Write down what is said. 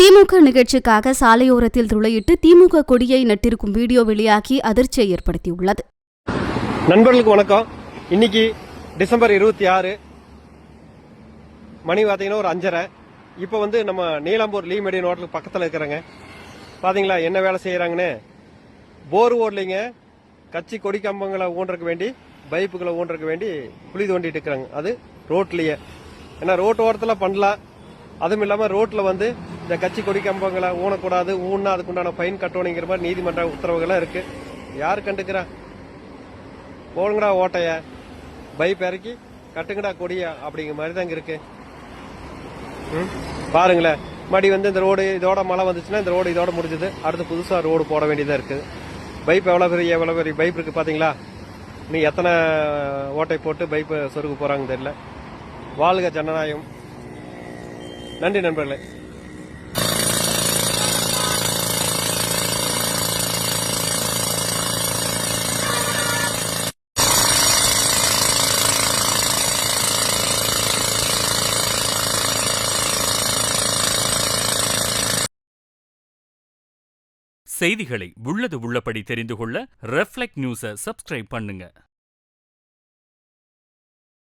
திமுக நிகழ்ச்சிக்காக சாலையோரத்தில் துளையிட்டு திமுக கொடியை நட்டிருக்கும் வீடியோ வெளியாகி அதிர்ச்சியை ஏற்படுத்தியுள்ளது. நண்பர்களுக்கு வணக்கம். இன்னைக்கு டிசம்பர் 26 மணி பார்த்தீங்கன்னா ஒரு 5:30. இப்போ நம்ம நீலாம்பூர் லீ மெடியன் ஹோட்டலுக்கு பக்கத்தில் இருக்கிறாங்க. பாத்தீங்களா என்ன வேலை செய்யறாங்கன்னு? போர் ஓடலிங்க, கட்சி கொடி கம்பங்களை ஊன்றக்கு வேண்டி, பைப்புகளை ஊன்றக்கு வேண்டி குழி தோண்டிட்டு இருக்கிறாங்க. அது ரோட்லயே. ஏன்னா ரோட் ஓரத்தில் பண்ணலாம். அதுவும் இல்லாம ரோட்ல இந்த கட்சி கொடி கம்பங்களை ஊனக்கூடாது, ஊன்னா அதுக்குண்டான ஃபைன் கட்டணுங்கிற மாதிரி நீதிமன்ற உத்தரவுகள்லாம் இருக்கு. யாரு கண்டுக்கிறா? போடுங்கடா ஓட்டைய, பைப் இறக்கி கட்டுங்கடா கொடியா அப்படிங்கிற மாதிரி தான் இருக்கு. பாருங்களேன், மடி இந்த ரோடு இதோட மழை வந்துச்சுன்னா இந்த ரோடு இதோட முடிஞ்சது. அடுத்து புதுசா ரோடு போட வேண்டியதா இருக்கு. பைப் எவ்வளவு பெரிய பைப் இருக்கு பாத்தீங்களா? நீ எத்தனை ஓட்டை போட்டு பைப் சொருகு போறாங்க தெரியல. வாழ்க ஜனநாயகம். நன்றி நண்பர்களே. செய்திகளை உள்ளது உள்ளபடி தெரிந்து கொள்ள ரெஃப்ளெக்ட் நியூஸை சப்ஸ்கிரைப் பண்ணுங்க.